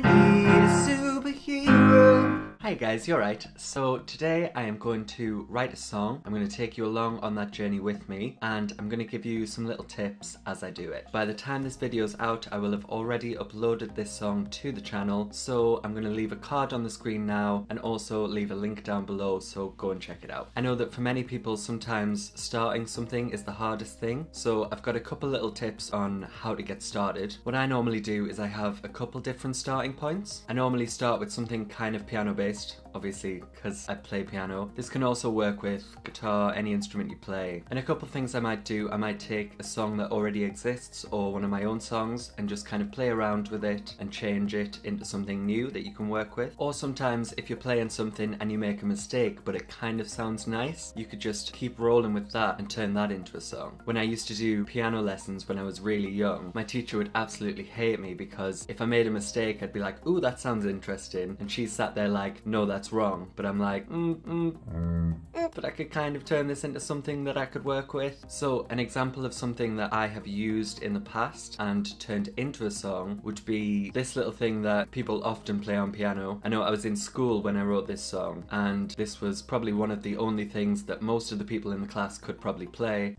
tiny superhero. Hi guys, you're right. So today I am going to write a song. I'm going to take you along on that journey with me, and I'm going to give you some little tips as I do it. By the time this video is out, I will have already uploaded this song to the channel, so I'm going to leave a card on the screen now and also leave a link down below, so go and check it out. I know that for many people sometimes starting something is the hardest thing, so I've got a couple little tips on how to get started. What I normally do is I have a couple different starting points. I normally start with something kind of piano based, obviously because I play piano. This can also work with guitar, any instrument you play. And a couple things I might do, I might take a song that already exists or one of my own songs and just kind of play around with it and change it into something new that you can work with. Or sometimes if you're playing something and you make a mistake but it kind of sounds nice, you could just keep rolling with that and turn that into a song. When I used to do piano lessons when I was really young, my teacher would absolutely hate me because if I made a mistake I'd be like, ooh, that sounds interesting, and she sat there like, no, that's wrong. But I'm like, but I could kind of turn this into something that I could work with. So an example of something that I have used in the past and turned into a song would be this little thing that people often play on piano. I know I was in school when I wrote this song, and this was probably one of the only things that most of the people in the class could probably play.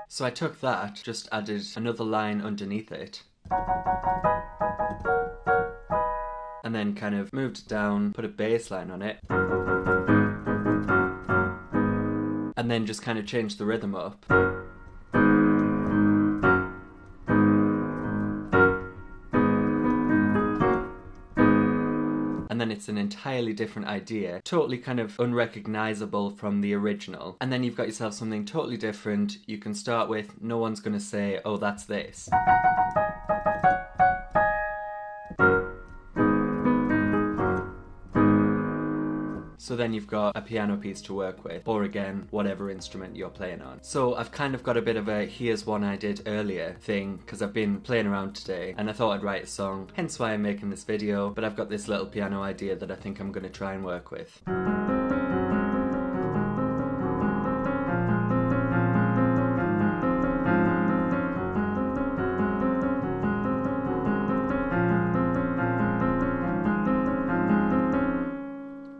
So I took that, just added another line underneath it, and then kind of moved it down, put a bass line on it, and then just kind of changed the rhythm up. And then it's an entirely different idea, totally kind of unrecognizable from the original. And then you've got yourself something totally different. You can start with, no one's gonna say, oh, that's this. So then you've got a piano piece to work with, or again, whatever instrument you're playing on. So I've kind of got a bit of a here's one I did earlier thing, because I've been playing around today and I thought I'd write a song, hence why I'm making this video, but I've got this little piano idea that I think I'm going to try and work with.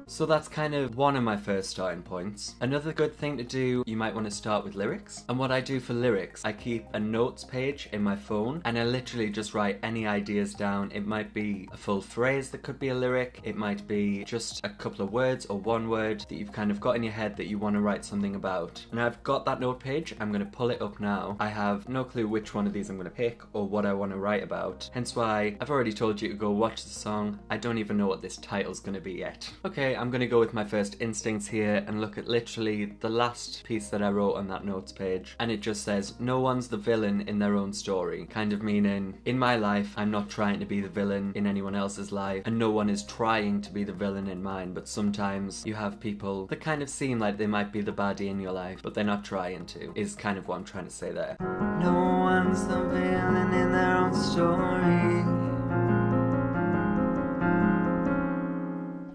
So that's kind of one of my first starting points. Another good thing to do, you might want to start with lyrics. And what I do for lyrics, I keep a notes page in my phone and I literally just write any ideas down. It might be a full phrase that could be a lyric. It might be just a couple of words or one word that you've kind of got in your head that you want to write something about. And I've got that note page. I'm going to pull it up now. I have no clue which one of these I'm going to pick or what I want to write about. Hence why I've already told you to go watch the song. I don't even know what this title's going to be yet. Okay, I'm going to go with my first instincts here and look at literally the last piece that I wrote on that notes page, and it just says, no one's the villain in their own story. Kind of meaning, in my life I'm not trying to be the villain in anyone else's life, and no one is trying to be the villain in mine, but sometimes you have people that kind of seem like they might be the baddie in your life, but they're not trying to, is kind of what I'm trying to say there. No one's the villain in their own story.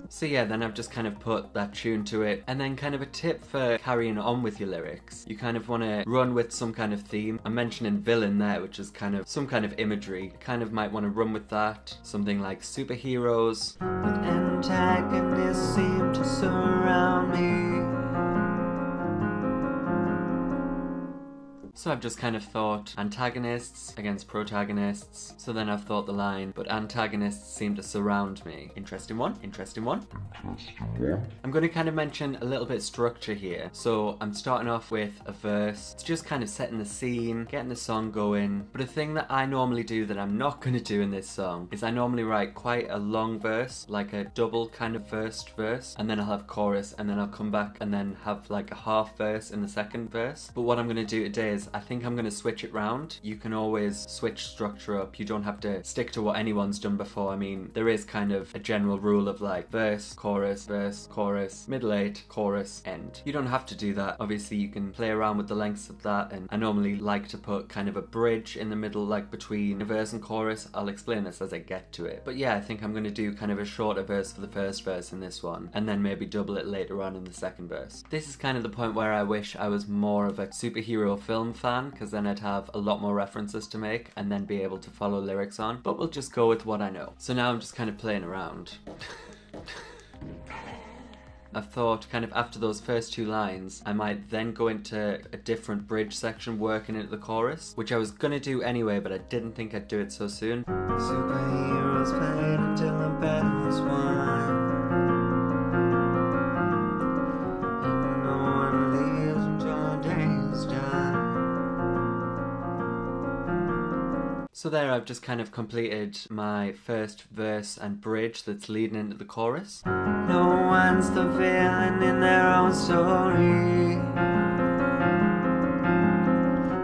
So yeah, then I've just kind of put that tune to it. And then kind of a tip for carrying on with your lyrics. You kind of want to run with some kind of theme. I'm mentioning villain there, which is kind of some kind of imagery. You kind of might want to run with that. Something like superheroes. But antagonists seem to surround me. So I've just kind of thought antagonists against protagonists. So then I've thought the line, but antagonists seem to surround me. Interesting one, interesting one. I'm going to kind of mention a little bit structure here. So I'm starting off with a verse. It's just kind of setting the scene, getting the song going. But a thing that I normally do that I'm not going to do in this song is I normally write quite a long verse, like a double kind of first verse, and then I'll have chorus, and then I'll come back and then have like a half verse in the second verse. But what I'm going to do today is I think I'm going to switch it round. You can always switch structure up. You don't have to stick to what anyone's done before. I mean, there is kind of a general rule of like verse, chorus, middle eight, chorus, end. You don't have to do that. Obviously, you can play around with the lengths of that, and I normally like to put kind of a bridge in the middle, like between a verse and chorus. I'll explain this as I get to it. But yeah, I think I'm going to do kind of a shorter verse for the first verse in this one, and then maybe double it later on in the second verse. This is kind of the point where I wish I was more of a superhero film fan, because then I'd have a lot more references to make and then be able to follow lyrics on, but we'll just go with what I know. So now I'm just kind of playing around. I thought kind of after those first two lines, I might then go into a different bridge section working into the chorus, which I was gonna do anyway, but I didn't think I'd do it so soon. Superheroes fight until the battle's won, and no one leaves until the day is done. So there I've just kind of completed my first verse and bridge that's leading into the chorus. No one's the villain in their own story,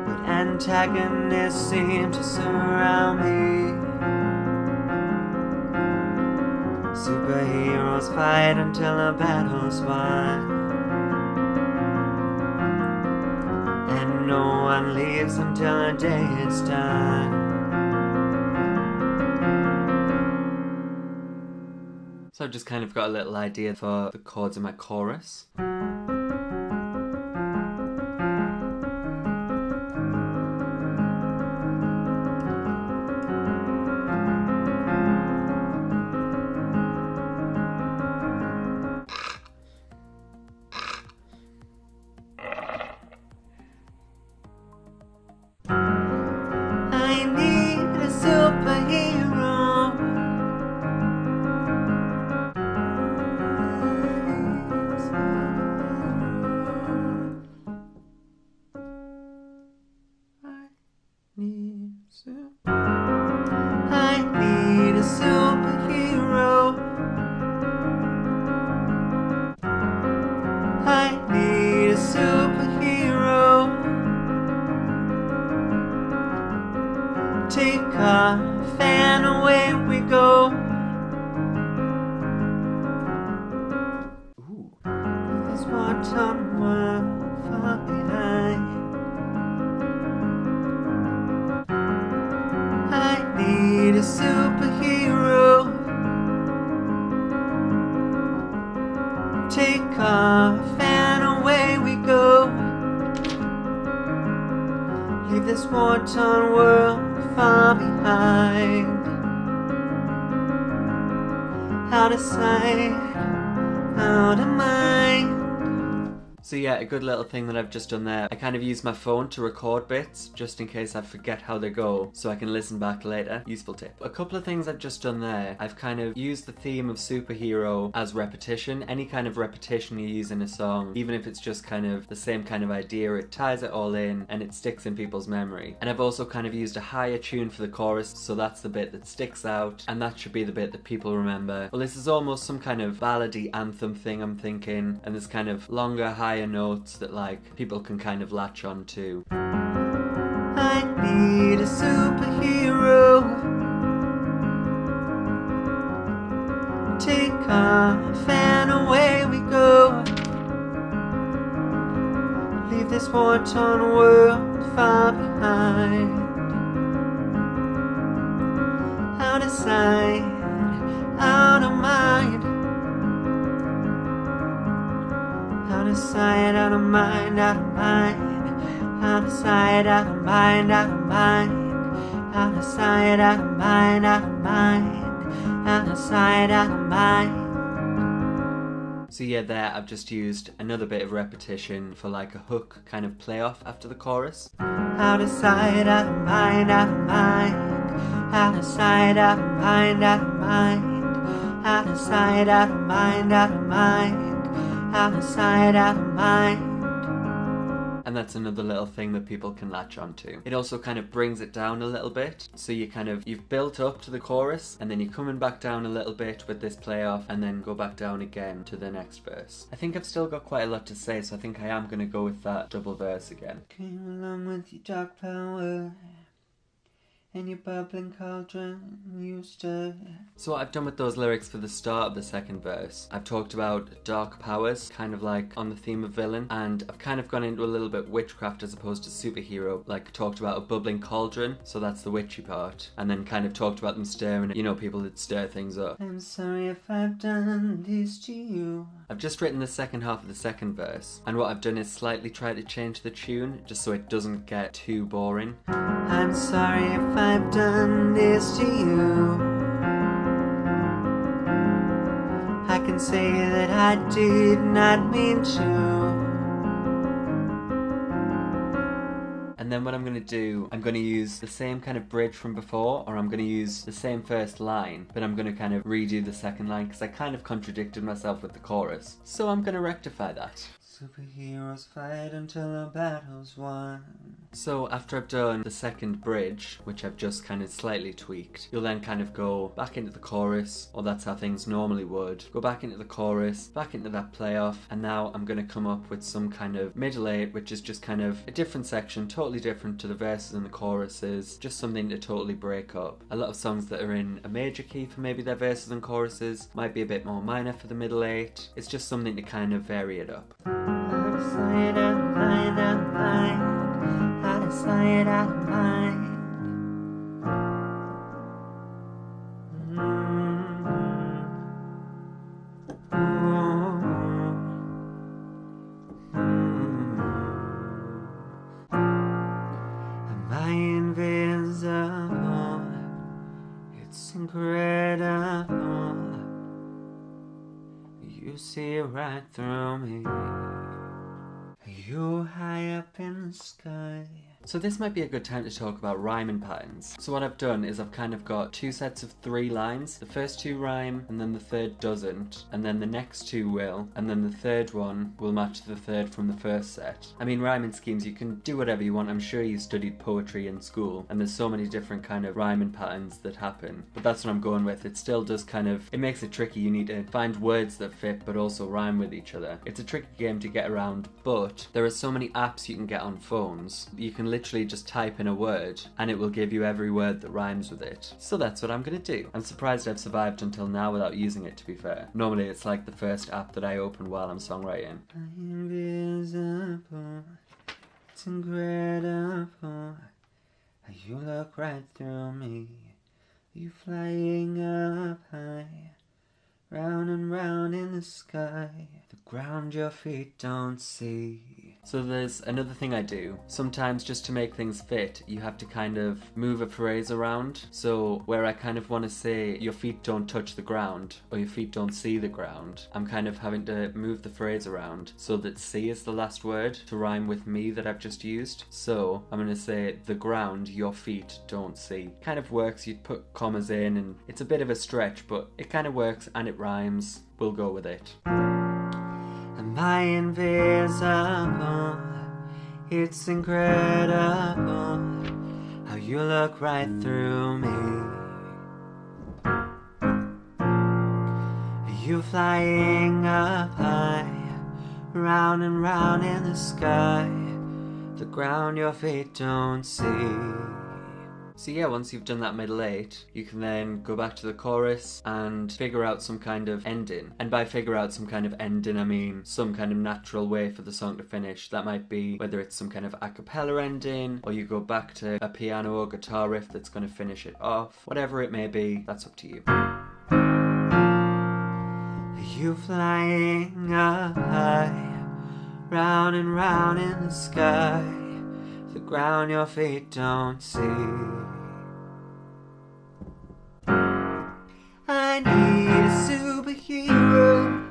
but antagonists seem to surround me. Superheroes fight until the battle's won, and no one leaves until the day is done. So I've just kind of got a little idea for the chords in my chorus. I need a superhero. I need a superhero. I need a superhero. Take our fan, away we go. Ooh. There's one ton world far behind. I need a superhero. Take our fan, away we go. Leave this war-torn world far behind. Out of sight, out of mind. So yeah, a good little thing that I've just done there. I kind of use my phone to record bits, just in case I forget how they go, so I can listen back later. Useful tip. A couple of things I've just done there. I've kind of used the theme of superhero as repetition. Any kind of repetition you use in a song, even if it's just kind of the same kind of idea, it ties it all in and it sticks in people's memory. And I've also kind of used a higher tune for the chorus, so that's the bit that sticks out, and that should be the bit that people remember. Well, this is almost some kind of ballady anthem thing, I'm thinking, and there's kind of longer, higher notes that like people can kind of latch on to. I need a superhero. Take our fan, away we go. Leave this war-torn world far behind. Out of sight, out of mind. Out of sight, out of mind, out of mind. Out of sight, out of mind, out of mind. Out of sight, out of mind, out of mind. Out of sight, out of mind. So yeah, there I've just used another bit of repetition for like a hook kind of play off after the chorus. Out of sight, out of mind, out of mind. Out of sight, out of mind, out of mind. Out of sight, out of mind, out of mind. Out of sight, out of mind. And that's another little thing that people can latch onto. It also kind of brings it down a little bit. So you've built up to the chorus, and then you're coming back down a little bit with this play off, and then go back down again to the next verse. I think I've still got quite a lot to say, so I think I am going to go with that double verse again. Came along with your dark power, In your bubbling cauldron you stir. So what I've done with those lyrics for the start of the second verse, I've talked about dark powers, kind of like on the theme of villain, and I've kind of gone into a little bit witchcraft as opposed to superhero, like talked about a bubbling cauldron, so that's the witchy part, and then kind of talked about them stirring, you know, people that stir things up. I'm sorry if I've done this to you. I've just written the second half of the second verse, and what I've done is slightly try to change the tune, just so it doesn't get too boring. I'm sorry if I've done this to you. I can say that I did not mean to. And then what I'm going to do, I'm going to use the same kind of bridge from before, or I'm going to use the same first line, but I'm going to kind of redo the second line because I kind of contradicted myself with the chorus. So I'm going to rectify that. Superheroes fight until the battle's won. So after I've done the second bridge, which I've just kind of slightly tweaked, you'll then kind of go back into the chorus, or that's how things normally would. Go back into the chorus, back into that playoff, and now I'm going to come up with some kind of middle eight, which is just kind of a different section, totally different to the verses and the choruses, just something to totally break up. A lot of songs that are in a major key for maybe their verses and choruses might be a bit more minor for the middle eight. It's just something to kind of vary it up. Out of sight, out of mind, out of mind. Out of sight, out of mind. Am I invisible? It's incredible. You see right through me. You high up in the sky. So this might be a good time to talk about rhyming patterns. So what I've done is I've kind of got two sets of 3 lines. The first 2 rhyme, and then the third doesn't, and then the next 2 will, and then the third one will match the third from the first set. I mean, rhyming schemes, you can do whatever you want. I'm sure you studied poetry in school, and there's so many different kind of rhyming patterns that happen. But that's what I'm going with. It still does kind of, it makes it tricky. You need to find words that fit, but also rhyme with each other. It's a tricky game to get around, but there are so many apps you can get on phones. You can literally just type in a word and it will give you every word that rhymes with it. So that's what I'm gonna do. I'm surprised I've survived until now without using it, to be fair. Normally it's like the first app that I open while I'm songwriting. Invisible, it's incredible. You look right through me. You flying up high, round and round in the sky. The ground your feet don't see. So there's another thing I do. Sometimes just to make things fit, you have to kind of move a phrase around. So where I kind of want to say your feet don't touch the ground or your feet don't see the ground, I'm kind of having to move the phrase around so that see is the last word to rhyme with me that I've just used. So I'm going to say the ground your feet don't see. Kind of works. You'd put commas in and it's a bit of a stretch, but it kind of works and it rhymes. We'll go with it. Am I invisible? It's incredible how you look right through me. You flying up high, round and round in the sky. The ground your feet don't see. So yeah, once you've done that middle eight, you can then go back to the chorus and figure out some kind of ending. And by figure out some kind of ending, I mean some kind of natural way for the song to finish. That might be whether it's some kind of a cappella ending, or you go back to a piano or guitar riff that's going to finish it off. Whatever it may be, that's up to you. You flying up high, round and round in the sky. The ground your feet don't see. I need a superhero.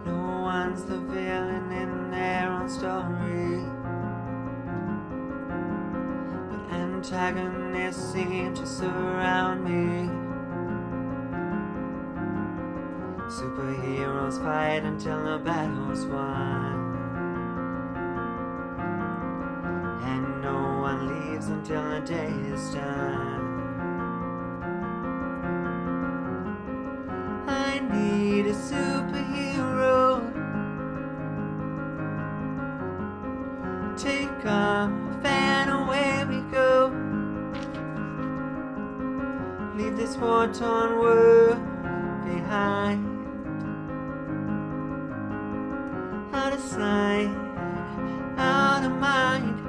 No one's the villain in their own story. Antagonists seem to surround me. Superheroes fight until the battle's won, and no one leaves until the day is done. Leave this war-torn world behind. Out of sight, out of mind.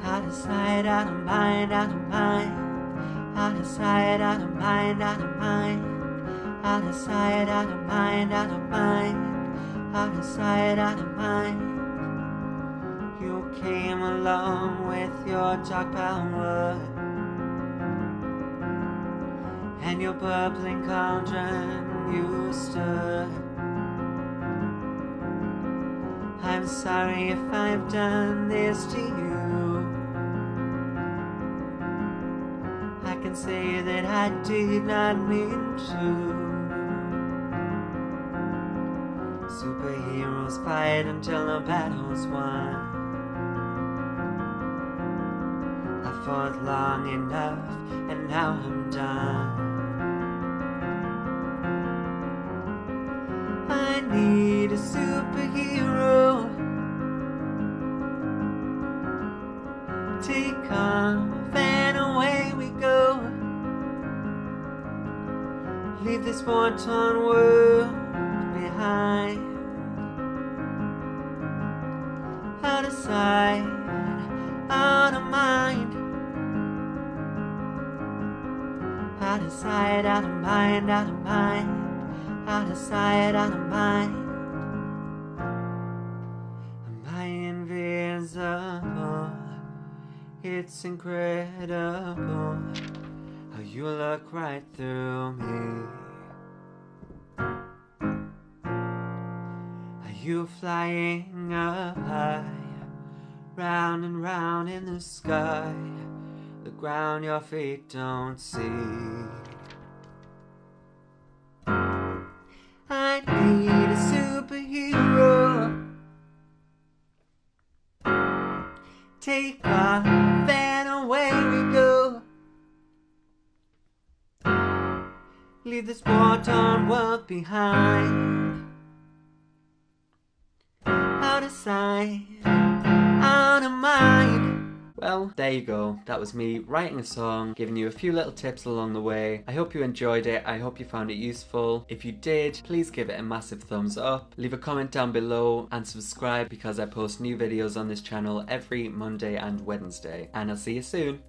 Out of sight, out of mind, out of mind. Out of sight, out of mind, out of mind. Out of sight, out of mind, out of mind. Out of sight, out of mind. You came along with your dark power and your bubbling cauldron you stir. I'm sorry if I've done this to you. I can say that I did not mean to. Superheroes fight until the battle's won. I fought long enough and now I'm done. I need a superhero. Take off and away we go. Leave this war-torn world behind. Out of sight, out of mind. Out of sight, out of mind, out of mind. Out of sight, out of mind. Am I invisible? It's incredible how you look right through me. Are you flying up high, round and round in the sky, the ground your feet don't see? I need a superhero. Take off and away we go. Leave this war-torn world behind. Out of sight, out of mind. Well, there you go. That was me writing a song, giving you a few little tips along the way. I hope you enjoyed it. I hope you found it useful. If you did, please give it a massive thumbs up. Leave a comment down below and subscribe because I post new videos on this channel every Monday and Wednesday. And I'll see you soon.